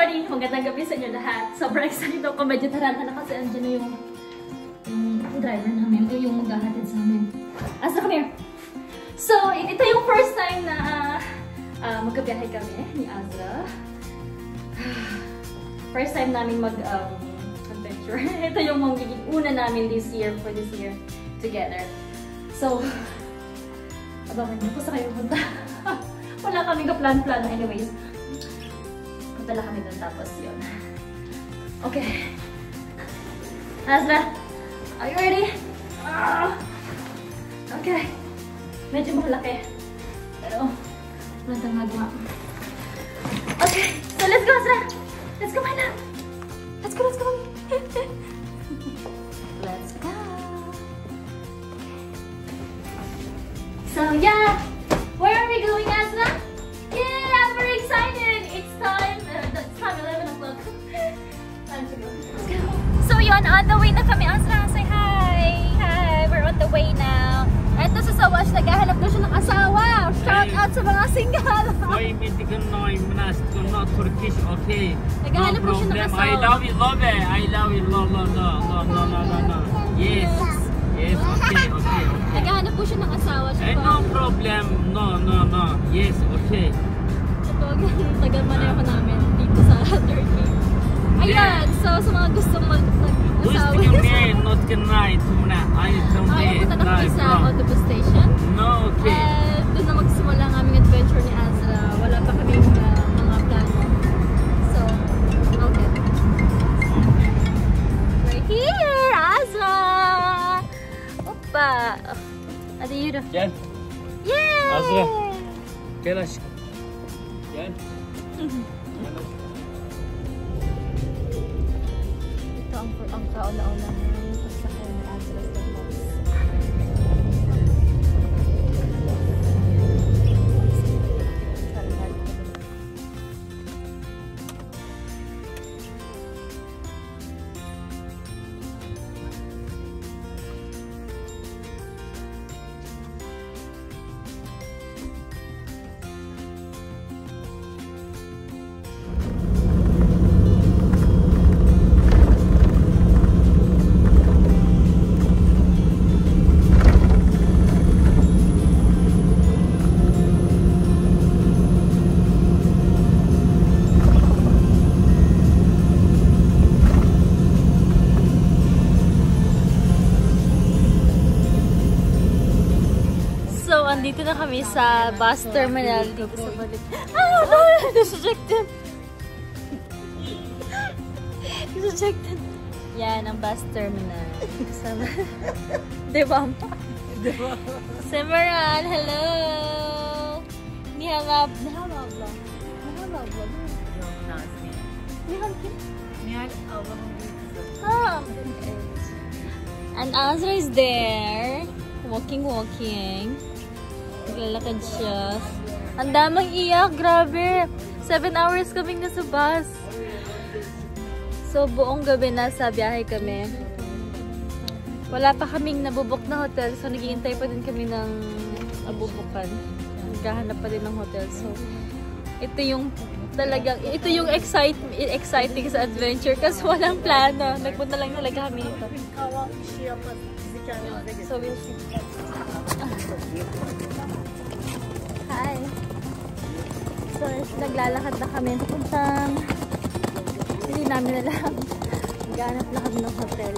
everybody! Magandang gabi sa inyo lahat. Sobrang excited ako. Medyo taranta na kasi andyan na yung driver namin. Yung maghahatid sa amin. Asa, come here! So, ito yung first time na magkabiyahe kami ni Azra. First time namin mag-adventure. Ito yung magiging una namin for this year together. So, abangan niyo kung saan kayo punta. Wala kaming ka-plan-plan. Anyways, punta lang kami doon tapos yun. Okay. Azra, are you ready? Okay. Medyo malaki. Pero, wala tayong magawa. Okay. So, let's go, Azra. Let's go, my love. Let's go, let's go. Let's go. So, yeah. Where are we going, Azra? Yeah, I'm very excited. It's time. It's time 11 o'clock. Time to go. Let's go. So, yun. On the way na kami, Azra. Say hi. Hi. We're on the way now. Ito sa Sawash, naghahanap na siya ng asawa. Shout out sa mga single. Why medical noise? Not Turkish, okay? Naghahanap po siya ng asawa. I love you, love it. I love you, no. Yes. Yes, okay. Naghahanap po siya ng asawa. No problem. No. Yes, okay. Ito, taga-maneho namin dito sa Turkey. Ayan, so sa mga gustong mag-asawa. Not can ride. Ayaw punta na kami sa autobus station. No, okay. Doon na magsimula ang aming adventure ni Azra. Wala pa kaming mga plano. So, okay. We're here, Azra! Opa! Hadi yürü. Gel. Yay! Azra. Gel aşkım. Gel. Ito ang kauna-una ng pagsakay ni Azra sa bus. Dito na kami sa bus terminal dito sa balik. Distracted. Distracted. Yan ang bus terminal. Kasama. Diba? Semaran, hello! Nihal abla. And Azra is there. Walking. Naglalakad siya. Ang damang iyak, grabe. 7 hours kaming nasa bus. So, buong gabi nasa biyahe kami. Wala pa kaming nabubuk na hotel. So, naghihintay pa din kami ng nabubukan. Naghahanap pa din ng hotel. So, ito yung exciting sa adventure kasi walang plano. Nagpunta lang talaga kami dito. So, we'll see. Hi! So, naglalakad na kami. Hindi namin alam. Naghanap na kami ng hotel.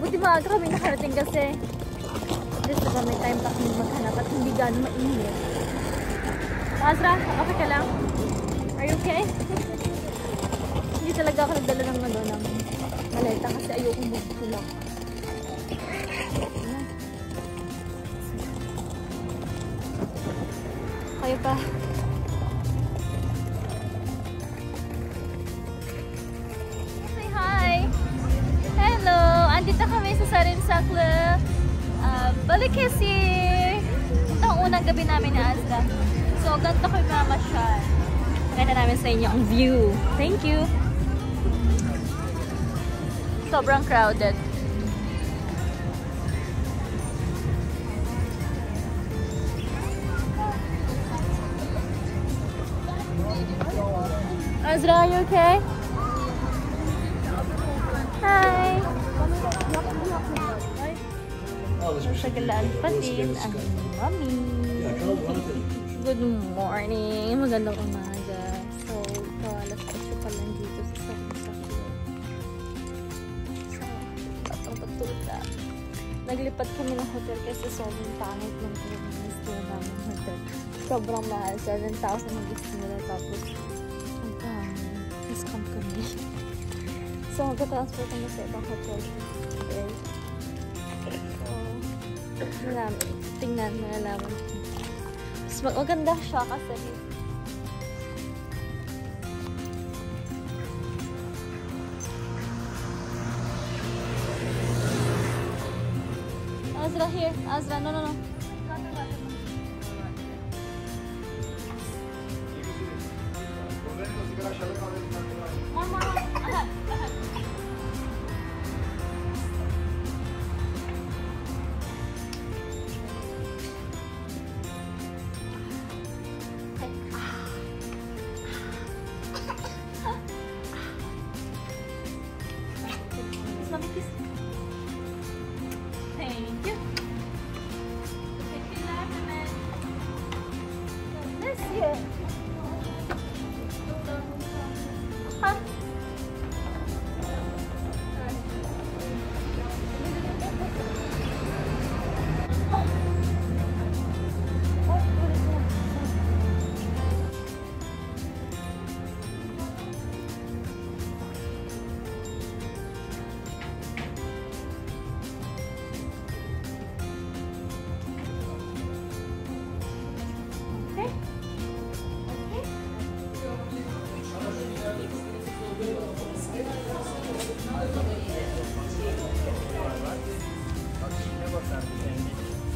Buti maaga kami nakarating kasi just diba may time pa kami maghanap at hindi gano'ng mainit. Azra, okay ka lang? Are you okay? Hindi talaga ako nagdala ng maleta kasi ayokong magtulak. Kayo pa. Say hi! Hello! Andito kami sa Sarıncaklı Balıkesir. Ito ang unang gabi namin ni Azra. So, ganito ko yung mamasyal. Pakita namin sa inyo ang view. Thank you! Sobrang crowded. Azra, are you okay? Hi! Masagalaan pa din ang mami. Good morning! Magandang umaga. So, ito, alas 8 pa lang dito sa Sakto. So, batang patuta. Naglipat kami ng hotel kasi sobrang pangit ng stay namin hotel. Sobrang mahal. 7,000 ang gusto nila. Tapos, discount kami. So, magka-transfer kami sa ibang hotel. Okay. So, tingnan, malalaman. Mas maganda siya kasi Azra, here. Azra, no. Thank you. Thank you, Larman. Let's see it. Huh?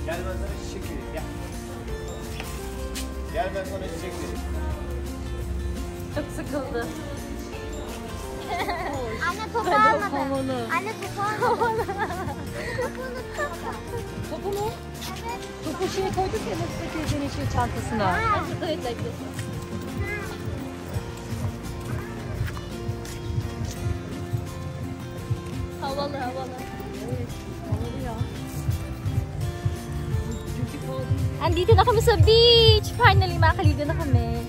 Gel ben sana çiçek vereyim, gel. Gel ben sana çiçek vereyim. Çok sıkıldı. Anne topu almadı. Hamuru. Anne topu almadı. Topu mu? Evet. Topu şeye koyduk ya nasıl teyzenin şey çantasına. Nasıl da like this. Havalı. Evet, havalı ya. Andito na kami sa beach! Finally, makakaligo na kami.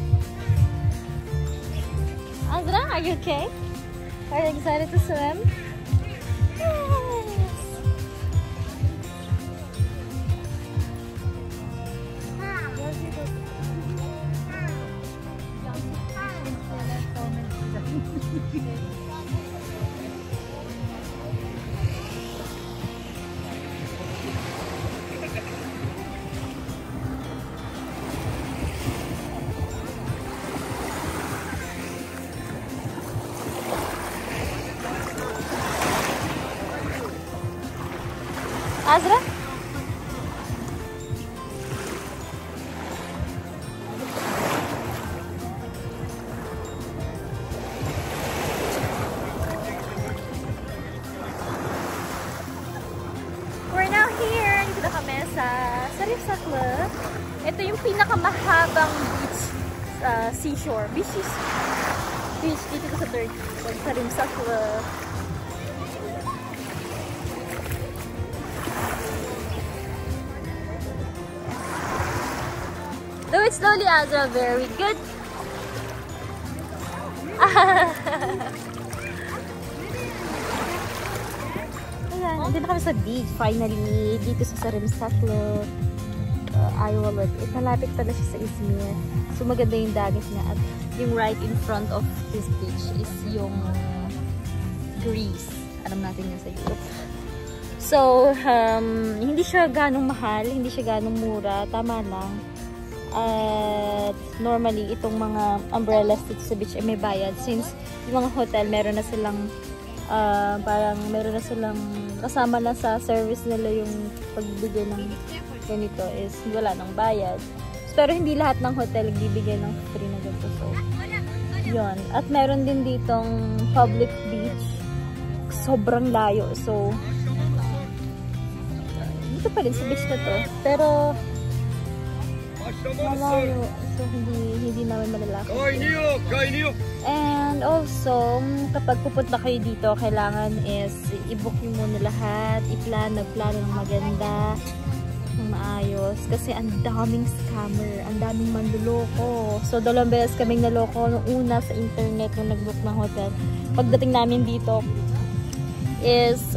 Azra, are you okay? Are you excited to swim? Yes! Azra? We're now here. Dito na kami sa Sarip-Saklo. Ito yung pinakamahabang beach seashore. Beach dito sa Turkey. Sa Sarip-Saklo. Do it slowly, Azra. Very good. Ayan, nandito na kami sa beach. Finally, dito sa Sarip-Saklo, Ayvalık. Malapit pala siya sa Izmir. So, maganda yung dagat niya. At yung right in front of this beach is yung Greece. Alam natin yan sa Europe. So, hindi siya ganong mahal. Hindi siya ganong mura. Tama lang. At normally, itong mga umbrellas dito sa beach ay may bayad. Since yung mga hotel, meron na silang parang meron na silang kasama na sa service nila yung pagbigay ng ganito is wala nang bayad. Pero hindi lahat ng hotel bibigyan ng free na ganito. So, yun. At meron din ditong public beach. Sobrang layo. So, dito pa rin sa beach na to. Pero, malayo. So, hindi namin malalakad. And also, kapag pupunta kayo dito, kailangan is i-book nyo muna lahat, nagplano ng maganda, ng maayos. Kasi ang daming scammer, ang daming manluloko. So, 2 beses kaming naloko nung una sa internet nung nag-book ng hotel. Pagdating namin dito, is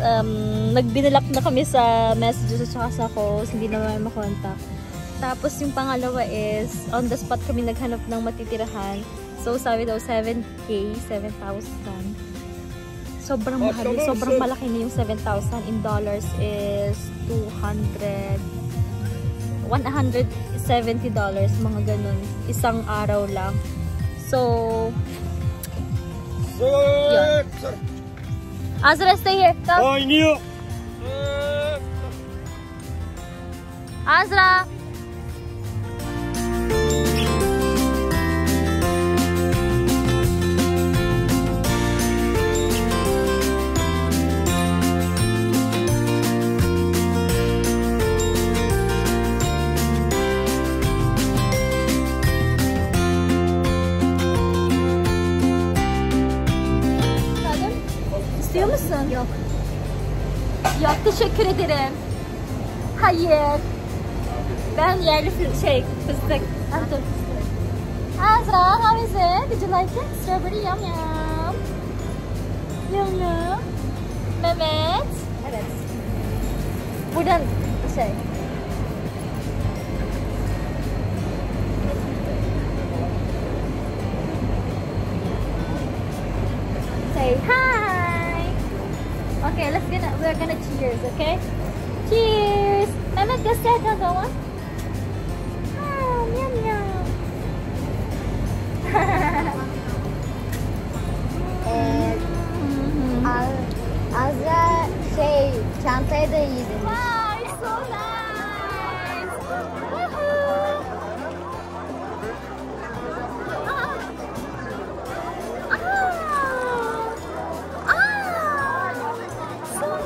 nagbinalak na kami sa messages at saka sa calls, hindi naman makontak. Tapos yung pangalawa is on the spot kami naghanap ng matitirahan. So sabi daw 7,000. Sobrang mahal, sobrang malaki na yung 7,000 in dollars is $170, mga ganun, isang araw lang. So yun. Azra, stay here. Come. Azra. İstiyor musun? Yok. Yok, teşekkür ederim. Hayır. Ben yerli fıstık. Azra, how is it? Did you like it? Strawberry, yum yum. Yum yum. Mehmet. Evet. Buradan Say hi. Okay, we're gonna cheers, okay? Cheers. Mehmet, göster bakalım. Yum yum. Azra çantayı da yedim. Wow, it's so nice. Woohoo. So nice.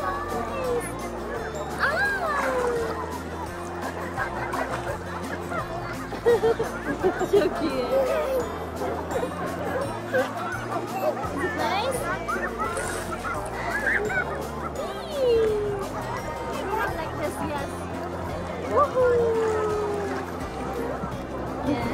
Çok iyi. Nice. Like this, yes. Woohoo! Yeah.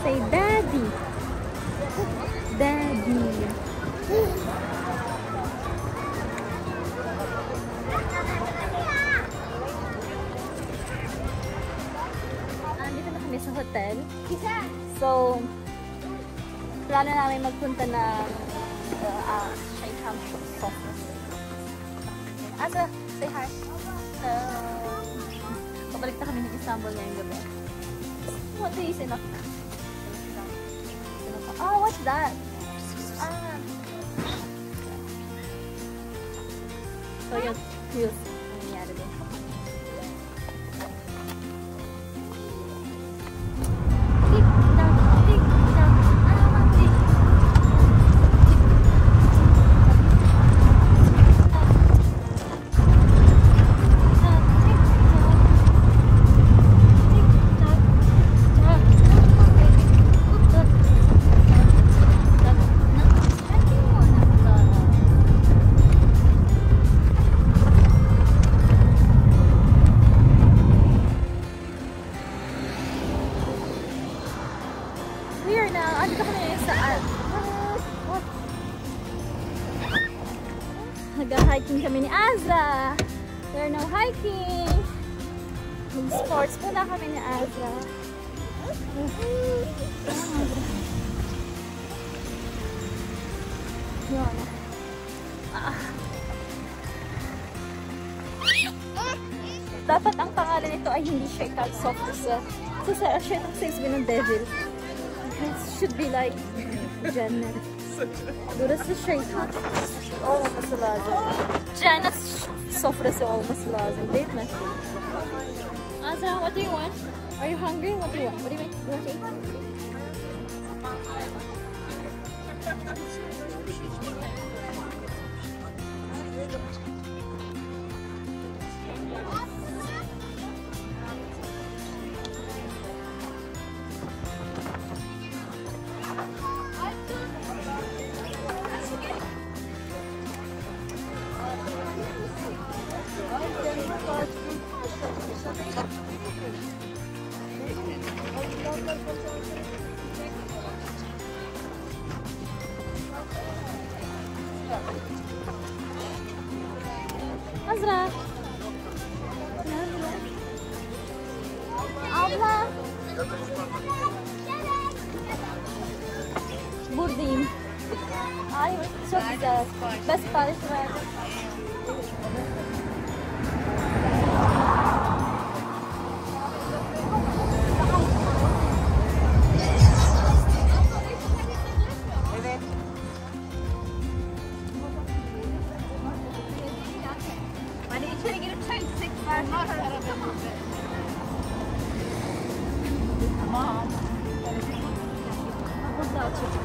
Say daddy. Daddy. Andito na kami sa hotel. So, plano namin magpunta ng Shaykham Sofa. Asa, say hi. Pabalik na kami ng Istanbul ngayong gabi. What do you say? Oh, what's that? So yun, nangyari din. Nag-hiking kami ni Azra. We're now hiking. Mag-sports muna kami ni Azra. Yun. dapat ang pangalan nito ay hindi shaitan software. So sa shaitan says ng devil. It should be like Jannah. Burası şeytan olmaması lazım. Cennet sofrası olması lazım değil mi? Azra, what do you want? Are you hungry? What do you want? What do you want to eat? Azra. Abla. Buradayım. Ay çok güzel. Ben sipariş verdim. Hani içeri girip çay içsek vermez. Tamam. Burada açıldı.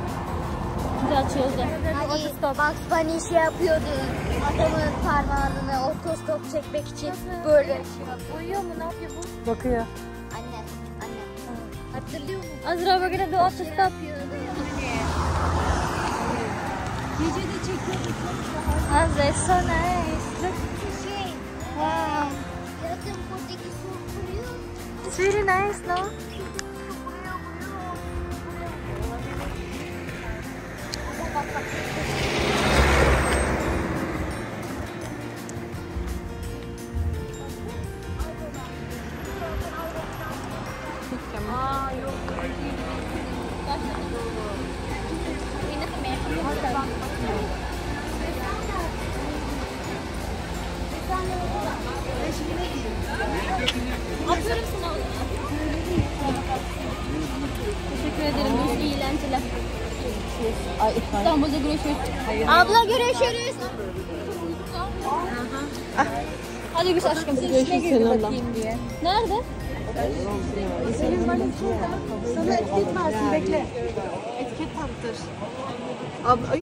Burada açıldı. Hani Bugs Bunny şey yapıyordu. Adamın parmağını otostop çekmek için böyle. Uyuyor mu? Ne yapıyor bu? Bakıyor. Anne. Hatırlıyor musun? Azra, we're gonna do autostop. Yapıyordu. Gece de çekiyorduk. Azra, it's so nice. Look. Wow. Yakın buradaki su kuruyor. It's really nice, no? Atıyorum sana onu. Teşekkür ederim. İyi eğlenceler. İstanbul'da görüşürüz. Abla görüşürüz. Hadi güzel aşkım. Görüşürüz seninle. Nerede? Sana etiket versin bekle. Etiket taktır. Abla